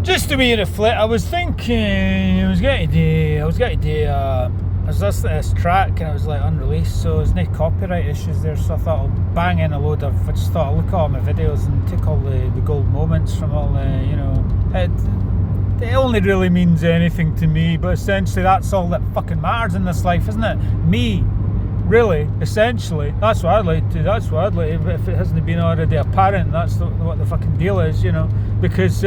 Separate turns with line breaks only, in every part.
Just to be reflect, I was thinking I was listening to this track and it was like unreleased, so there's no copyright issues there. So I thought I'll bang in a load of. I just thought I'll look at all my videos and take all the gold moments from all it only really means anything to me, but essentially that's all that fucking matters in this life, isn't it? Me, really, essentially. That's what I'd like to. That's what I'd like. If it hasn't been already apparent, that's what the fucking deal is, because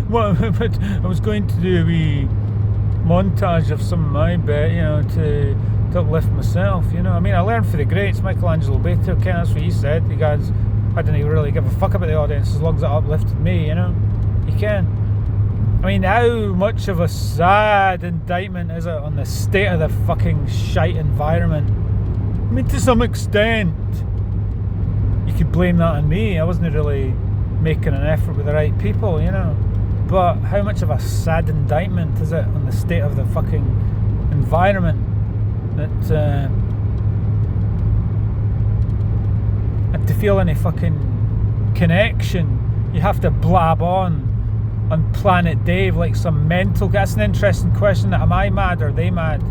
well, but I was going to do a wee montage of some of my bit, to uplift myself. I mean, I learned for the greats. Michelangelo Beto, that's what he said. He goes, I didn't really give a fuck about the audience as long as it uplifted me. You can. I mean, how much of a sad indictment is it on the state of the fucking shite environment? I mean, to some extent, you could blame that on me. I wasn't really making an effort with the right people, But how much of a sad indictment is it on the state of the fucking environment that to feel any fucking connection, you have to blab on Planet Dave like some mental. That's an interesting question. Am I mad or are they mad?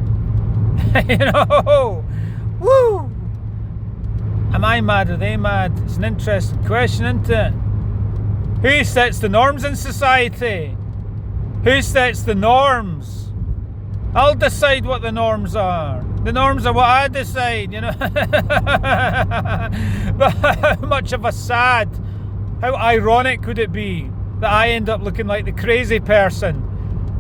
Woo! Am I mad or are they mad? It's an interesting question, isn't it? Who sets the norms in society? Who sets the norms? I'll decide what the norms are. The norms are what I decide, But how much of a sad, how ironic would it be that I end up looking like the crazy person?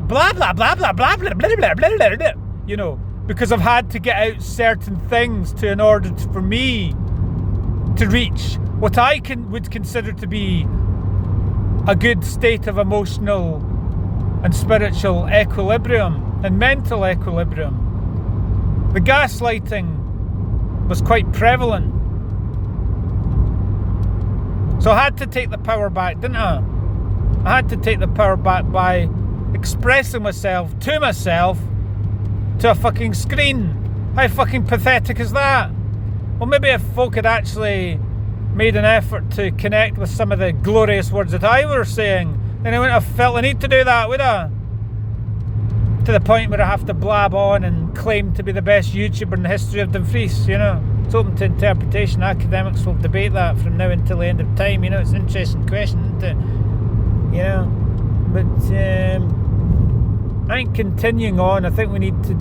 Blah, blah, blah, blah, blah, blah, blah, blah, blah, blah, blah. Because I've had to get out certain things in order for me to reach what I would consider to be a good state of emotional and spiritual equilibrium and mental equilibrium. The gaslighting was quite prevalent. So I had to take the power back, didn't I? I had to take the power back by expressing myself to a fucking screen. How fucking pathetic is that? Well, maybe if folk had actually made an effort to connect with some of the glorious words that I was saying, then I wouldn't have felt the need to do that, would I? To the point where I have to blab on and claim to be the best YouTuber in the history of Dumfries, It's open to interpretation. Academics will debate that from now until the end of time, It's an interesting question, isn't it? But I think continuing on, I think what we need to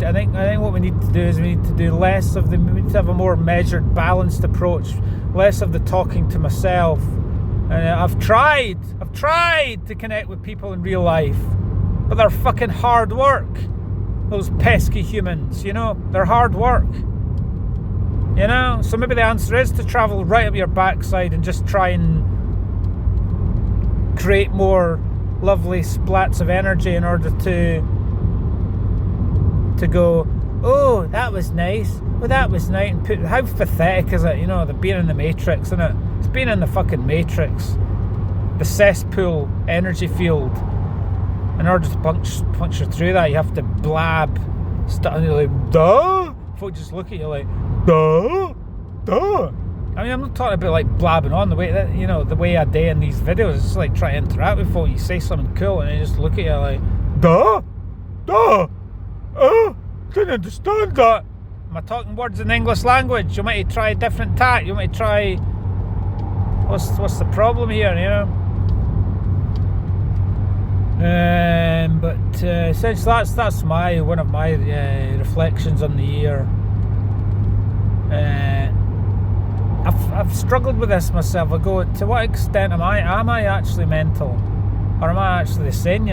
do is we need to do less of we need to have a more measured, balanced approach, less of the talking to myself. And I've tried to connect with people in real life, but they're fucking hard work. Those pesky humans, they're hard work. So maybe the answer is to travel right up your backside and just try and create more lovely splats of energy in order to go, oh, that was nice. Oh, that was nice. And how pathetic is it? The being in the Matrix, isn't it? It's being in the fucking Matrix, the cesspool energy field. In order to puncture through that, you have to blab. And you're like, duh. Folk just look at you like, duh. I mean, I'm not talking about like blabbing on the way that the way I do in these videos. It's just like trying to interact with folk. You say something cool and they just look at you like, duh. Didn't understand that. Am I talking words in the English language? You might try a different tack. You might try. What's the problem here? But essentially, that's one of my reflections on the year. I've struggled with this myself. I go, to what extent am I actually mental, or am I actually sane?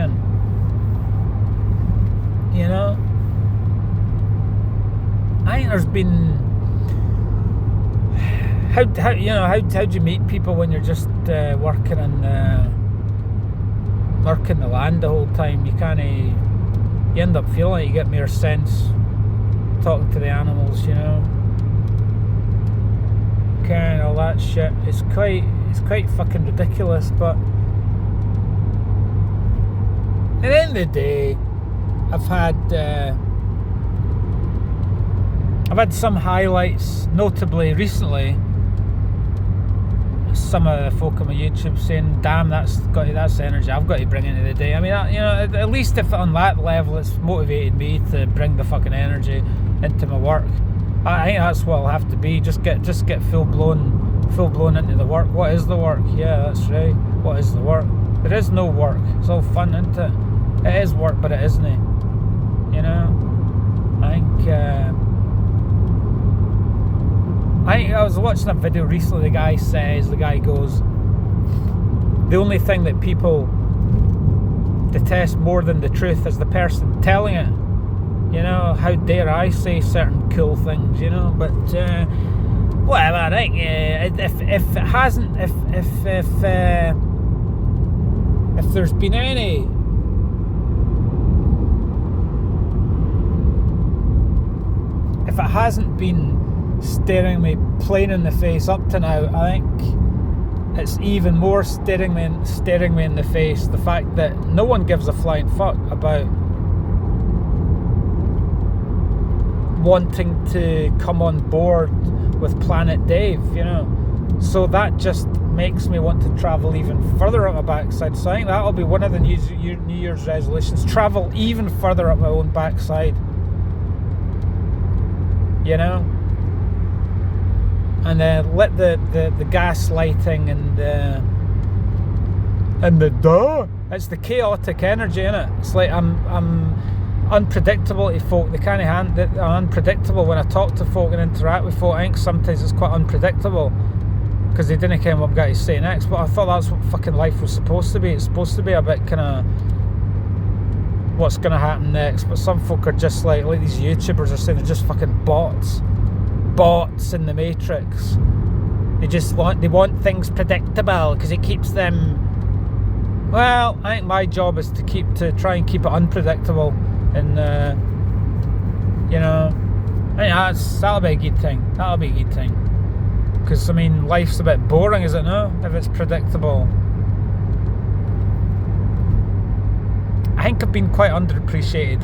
I think there's been how do you meet people when you're just working the land the whole time? You end up feeling like you get mere sense talking to the animals, and all that shit. It's quite fucking ridiculous, but at the end of the day, I've had some highlights, notably recently, some of the folk on my YouTube saying, "Damn, that's the energy I've got to bring into the day." I mean, at least if on that level, it's motivated me to bring the fucking energy into my work. I think that's what I'll have to be. Just get full blown into the work. What is the work? Yeah, that's right. What is the work? There is no work. It's all fun, isn't it? It is work, but it isn't. You know, I was watching a video recently. The guy goes, the only thing that people detest more than the truth is the person telling it. You know, how dare I say certain cool things, you know, but whatever. I think if it hasn't, if there's been any if it hasn't been staring me plain in the face up to now, I think it's even more staring me in the face the fact that no one gives a flying fuck about wanting to come on board with Planet Dave, you know. So that just makes me want to travel even further up my backside. So I think that'll be one of the New Year's resolutions: travel even further up my own backside, you know. And let the gaslighting and the it's the chaotic energy in it. It's like I'm unpredictable to folk. They can't hand it. I'm unpredictable when I talk to folk and interact with folk. I think sometimes it's quite unpredictable because they didn't care what I'm going to say next. But I thought that's what fucking life was supposed to be. It's supposed to be a bit kind of what's going to happen next. But some folk are just like these YouTubers are saying, they're just fucking bots in the Matrix. They want things predictable because it keeps them. Well, I think my job is to try and keep it unpredictable, and you know, I think that'll be a good thing. That'll be a good thing, because I mean, life's a bit boring, is it not? If it's predictable. I think I've been quite underappreciated.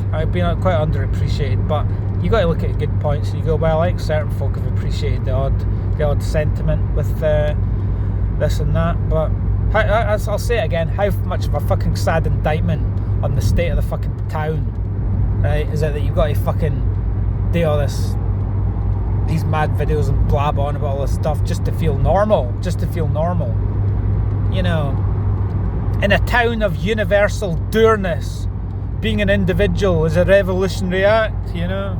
But you got to look at the good points. And you go, well, I think certain folk have appreciated the odd sentiment with this and that. But I'll say it again: how much of a fucking sad indictment on the state of the fucking town, right? Is it that you've got to fucking do all these mad videos and blab on about all this stuff just to feel normal? You know. In a town of universal dourness, being an individual is a revolutionary act, you know.